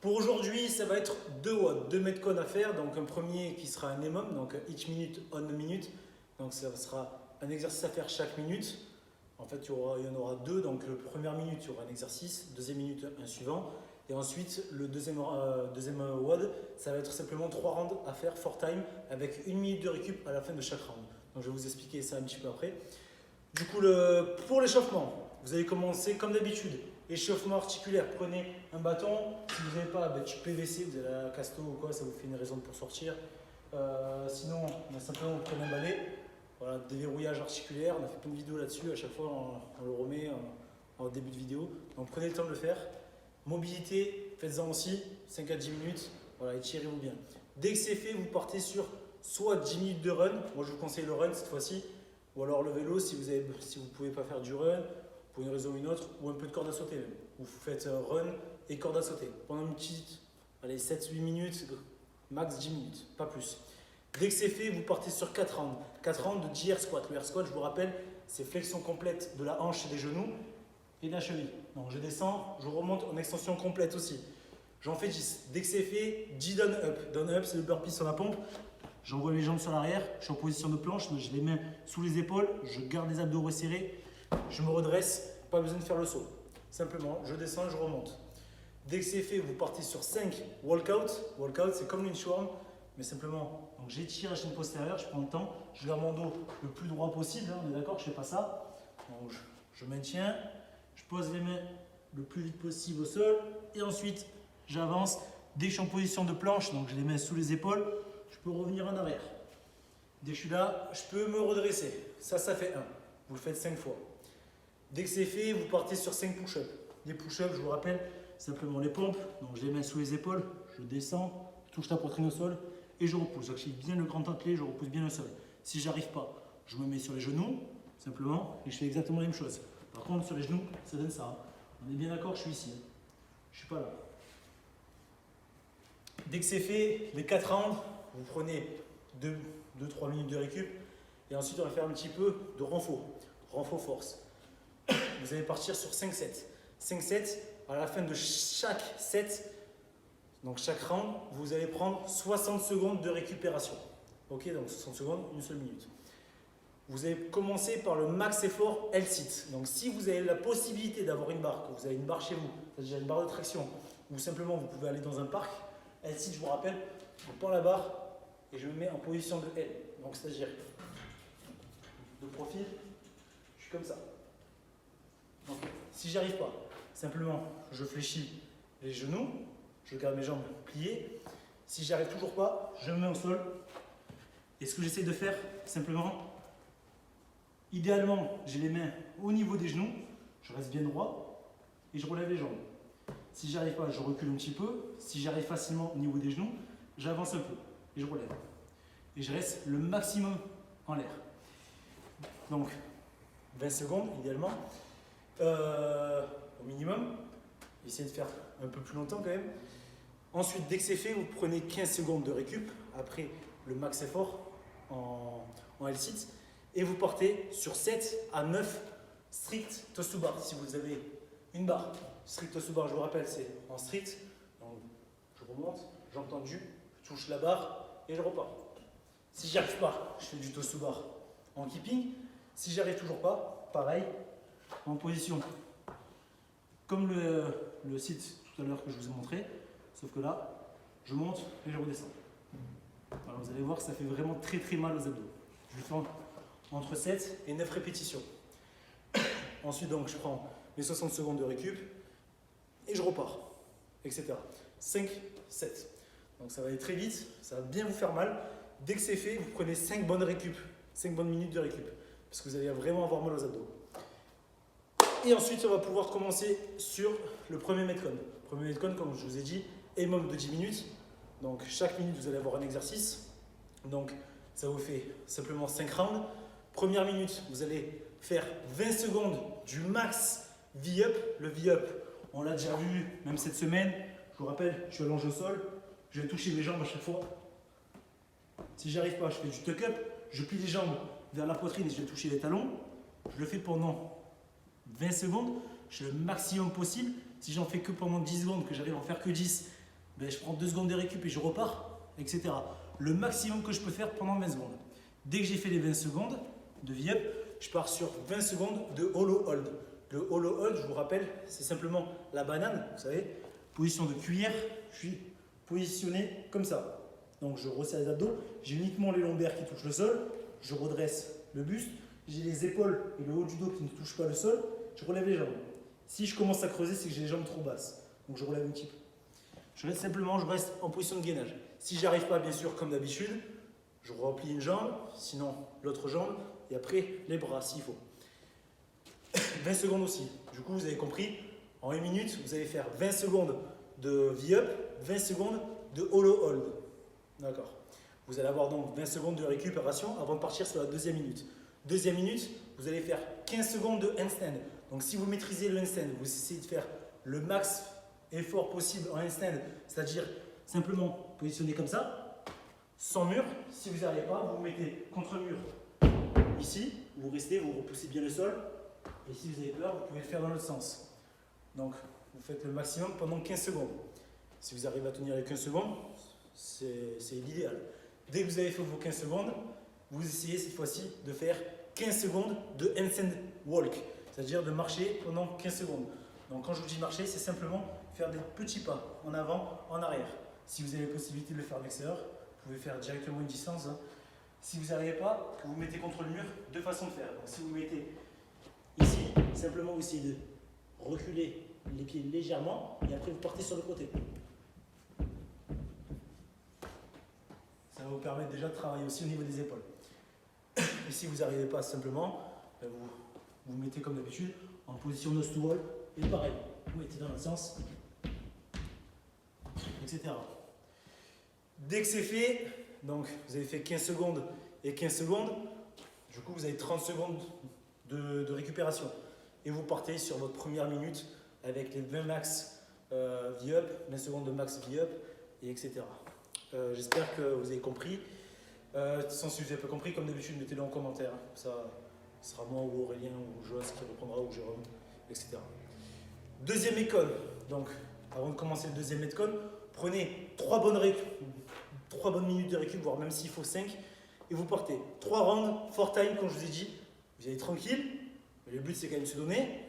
Pour aujourd'hui, ça va être 2 watts, 2 metcon à faire. Donc un premier qui sera un EMOM, donc each minute on a minute. Donc ça sera un exercice à faire chaque minute. En fait, il y en aura 2. Donc la première minute, il y aura un exercice. Deuxième minute, un suivant. Et ensuite, le deuxième WOD, ça va être simplement 3 rounds à faire 4 time avec 1 minute de récup à la fin de chaque round. Donc je vais vous expliquer ça un petit peu après. Du coup, pour l'échauffement, vous allez commencer comme d'habitude. Échauffement articulaire, prenez un bâton. Si vous n'avez pas du PVC, vous avez la casto ou quoi, ça vous fait une raison pour sortir. Sinon, simplement vous prenez un balai. Voilà, déverrouillage articulaire. On a fait plein de vidéos là-dessus. À chaque fois, on le remet en début de vidéo. Donc prenez le temps de le faire. Mobilité, faites-en aussi, 5 à 10 minutes. Voilà, étirez-vous bien. Dès que c'est fait, vous partez sur soit 10 minutes de run. Moi, je vous conseille le run cette fois-ci. Ou alors le vélo si vous ne pouvez pas faire du run. Pour une raison ou une autre, ou un peu de corde à sauter même. Vous faites run et corde à sauter. Pendant une petite, allez, 7-8 minutes, max 10 minutes, pas plus. Dès que c'est fait, vous partez sur 4 rounds. 4 rounds de JR squat. Le air squat, je vous rappelle, c'est flexion complète de la hanche et des genoux et de la cheville. Donc je descends, je remonte en extension complète aussi. J'en fais 10. Dès que c'est fait, 10 down up. Down up, c'est le burpee sur la pompe. J'envoie les jambes sur l'arrière, je suis en position de planche, j'ai les mains sous les épaules, je garde les abdos resserrés. Je me redresse, pas besoin de faire le saut. Simplement, je descends, je remonte. Dès que c'est fait, vous partez sur 5 walkout. Walkout, c'est comme l'inchworm, mais simplement, j'étire la chaîne postérieure, je prends le temps, je garde mon dos le plus droit possible, on est d'accord, je ne fais pas ça. Donc, je maintiens, je pose les mains le plus vite possible au sol, et ensuite, j'avance. Dès que je suis en position de planche, donc j'ai les mains sous les épaules, je peux revenir en arrière. Dès que je suis là, je peux me redresser. Ça fait 1. Vous le faites 5 fois. Dès que c'est fait, vous partez sur 5 push-ups. Les push-ups, je vous rappelle, simplement les pompes. Donc je les mets sous les épaules, je descends, touche la poitrine au sol et je repousse. J'active bien le grand attelé, je repousse bien le sol. Si j'arrive pas, je me mets sur les genoux, simplement, et je fais exactement la même chose. Par contre, sur les genoux, ça donne ça. On est bien d'accord, je suis ici. Je suis pas là. Dès que c'est fait, les 4 rounds, vous prenez 2-3 minutes de récup et ensuite on va faire un petit peu de renfort force. Vous allez partir sur 5 sets. 5 sets, à la fin de chaque set, donc chaque round, vous allez prendre 60 secondes de récupération. Ok, donc 60 secondes, une seule minute. Vous allez commencer par le max effort L-sit. Donc si vous avez la possibilité d'avoir une barre, que vous avez une barre chez vous, c'est-à-dire une barre de traction, ou simplement vous pouvez aller dans un parc, L-sit, je vous rappelle, je prends la barre et je me mets en position de L. Donc c'est-à-dire de profil, je suis comme ça. Donc, si j'y arrive pas, simplement je fléchis les genoux, je garde mes jambes pliées. Si j'y arrive toujours pas, je me mets au sol. Et ce que j'essaie de faire, simplement, idéalement, j'ai les mains au niveau des genoux, je reste bien droit et je relève les jambes. Si j'y arrive pas, je recule un petit peu. Si j'arrive facilement au niveau des genoux, j'avance un peu et je relève. Et je reste le maximum en l'air. Donc, 20 secondes idéalement. Au minimum, essayez de faire un peu plus longtemps quand même. Ensuite, dès que c'est fait, vous prenez 15 secondes de récup après le max effort en L-sit et vous partez sur 7 à 9 strict toes to bar. Si vous avez une barre strict toes to bar, je vous rappelle, c'est en strict. Donc, je remonte, jambes tendues, je touche la barre et je repars. Si j'y arrive pas, je fais du toes to bar en keeping. Si j'y arrive toujours pas, pareil, en position comme le sit tout à l'heure que je vous ai montré, sauf que là, je monte et je redescends. Alors vous allez voir que ça fait vraiment très très mal aux abdos. Je le fais entre 7 et 9 répétitions. Ensuite donc je prends mes 60 secondes de récup et je repars, etc. 5, 7. Donc ça va aller très vite, ça va bien vous faire mal. Dès que c'est fait, vous prenez 5 bonnes récup, 5 bonnes minutes de récup, parce que vous allez vraiment avoir mal aux abdos. Et ensuite, on va pouvoir commencer sur le premier metcon. Le premier metcon, comme je vous ai dit, EMOM de 10 minutes. Donc, chaque minute, vous allez avoir un exercice. Donc, ça vous fait simplement 5 rounds. Première minute, vous allez faire 20 secondes du max V-up. Le V-up, on l'a déjà vu, même cette semaine. Je vous rappelle, je suis allongé au sol. Je vais toucher mes jambes à chaque fois. Si j'y arrive pas, je fais du tuck-up. Je plie les jambes vers la poitrine et je vais toucher les talons. Je le fais pendant 20 secondes, je fais le maximum possible. Si j'en fais que pendant 10 secondes, que j'arrive à en faire que 10, ben, je prends 2 secondes de récup et je repars, etc. Le maximum que je peux faire pendant 20 secondes. Dès que j'ai fait les 20 secondes de V-up, je pars sur 20 secondes de hollow hold. Le hollow hold, je vous rappelle, c'est simplement la banane, vous savez, position de cuillère, je suis positionné comme ça. Donc je resserre les abdos, j'ai uniquement les lombaires qui touchent le sol, je redresse le buste, j'ai les épaules et le haut du dos qui ne touchent pas le sol, je relève les jambes. Si je commence à creuser, c'est que j'ai les jambes trop basses. Donc je relève un petit peu. Je reste en position de gainage. Si j'y arrive pas, bien sûr, comme d'habitude, je replie une jambe, sinon l'autre jambe, et après les bras s'il faut. 20 secondes aussi. Du coup, vous avez compris, en 1 minute, vous allez faire 20 secondes de V-up, 20 secondes de hollow hold. D'accord. Vous allez avoir donc 20 secondes de récupération avant de partir sur la deuxième minute. Deuxième minute, vous allez faire 15 secondes de handstand. Donc si vous maîtrisez le handstand, vous essayez de faire le max effort possible en handstand, c'est-à-dire simplement positionner comme ça, sans mur. Si vous n'y arrivez pas, vous vous mettez contre le mur ici, vous restez, vous repoussez bien le sol. Et si vous avez peur, vous pouvez le faire dans l'autre sens. Donc vous faites le maximum pendant 15 secondes. Si vous arrivez à tenir les 15 secondes, c'est l'idéal. Dès que vous avez fait vos 15 secondes, vous essayez cette fois-ci de faire 15 secondes de handstand walk, c'est-à-dire de marcher pendant 15 secondes. Donc quand je vous dis marcher, c'est simplement faire des petits pas en avant, en arrière. Si vous avez la possibilité de le faire à l'extérieur, vous pouvez faire directement une distance. Si vous n'y arrivez pas, vous mettez contre le mur, deux façons de faire. Donc si vous mettez ici, simplement vous essayez de reculer les pieds légèrement et après vous partez sur le côté. Ça va vous permettre déjà de travailler aussi au niveau des épaules. Et si vous n'arrivez pas simplement, vous mettez comme d'habitude en position nose to wall et pareil, vous mettez dans l'autre sens, etc. Dès que c'est fait, donc vous avez fait 15 secondes et 15 secondes, du coup vous avez 30 secondes de récupération. Et vous partez sur votre première minute avec les 20 max V-up, 20 secondes de max V-up, et etc. J'espère que vous avez compris. Si vous n'avez pas compris, comme d'habitude, mettez-le en commentaire. Ça sera moi ou Aurélien ou Joas qui reprendra ou Jérôme, etc. Deuxième école. Donc, avant de commencer le deuxième école, prenez 3 bonnes minutes de récup, voire même s'il faut 5, et vous partez. 3 rounds, 4 time, comme je vous ai dit. Vous allez tranquille, mais le but c'est quand même de se donner.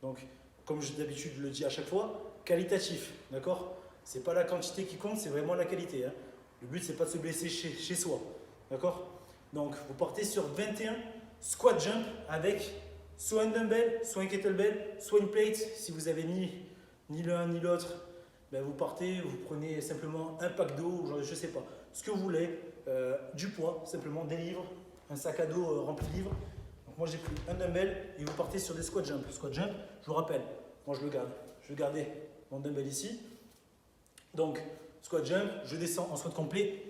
Donc, comme d'habitude je le dis à chaque fois, qualitatif, d'accord? C'est pas la quantité qui compte, c'est vraiment la qualité. Hein. Le but c'est pas de se blesser chez soi, d'accord? Donc, vous partez sur 21 squat jump avec soit un dumbbell, soit un kettlebell, soit une plate. Si vous avez ni l'un ni l'autre, ben vous partez, vous prenez simplement un pack d'eau, je sais pas, ce que vous voulez, du poids, simplement des livres, un sac à dos rempli de livres. Donc moi j'ai pris un dumbbell et vous partez sur des squat jump. Squat jump, je vous rappelle, moi je le garde. Je vais garder mon dumbbell ici. Donc squat jump, je descends en squat complet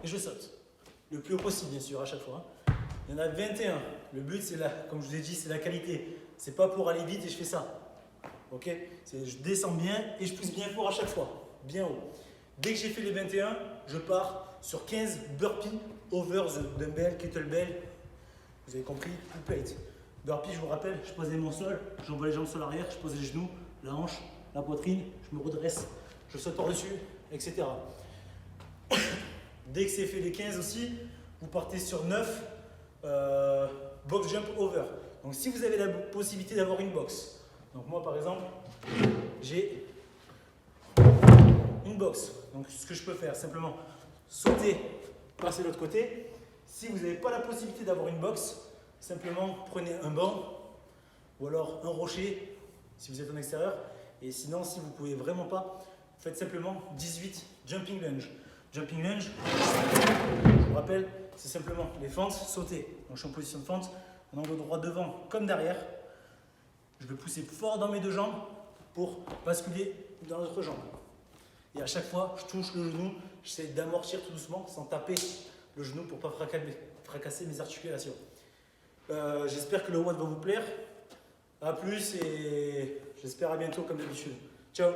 et je saute. Le plus haut possible bien sûr à chaque fois. Il y en a 21. Le but c'est comme je vous ai dit, c'est la qualité. C'est pas pour aller vite et je fais ça. Ok, je descends bien et je pousse bien fort à chaque fois, bien haut. Dès que j'ai fait les 21, je pars sur 15 burpees over the dumbbell, kettlebell. Vous avez compris, ou plate. Burpee, je vous rappelle, je posais mon sol, j'envoie les jambes sur l'arrière, je pose les genoux, la hanche, la poitrine, je me redresse, je saute par-dessus, etc. Dès que c'est fait les 15 aussi, vous partez sur 9 box jump over. Donc si vous avez la possibilité d'avoir une box, donc moi par exemple, j'ai une box. Donc ce que je peux faire, simplement sauter, passer de l'autre côté. Si vous n'avez pas la possibilité d'avoir une box, simplement prenez un banc ou alors un rocher si vous êtes en extérieur. Et sinon, si vous ne pouvez vraiment pas, faites simplement 18 jumping lunge. Jumping lunge, je vous rappelle, c'est simplement les fentes, sauter. Donc je suis en position de fente, un angle droit devant comme derrière. Je vais pousser fort dans mes deux jambes pour basculer dans l'autre jambe. Et à chaque fois, je touche le genou, j'essaie d'amortir tout doucement sans taper le genou pour ne pas fracasser mes articulations. J'espère que le WOD va vous plaire. A plus et j'espère à bientôt comme d'habitude. Ciao!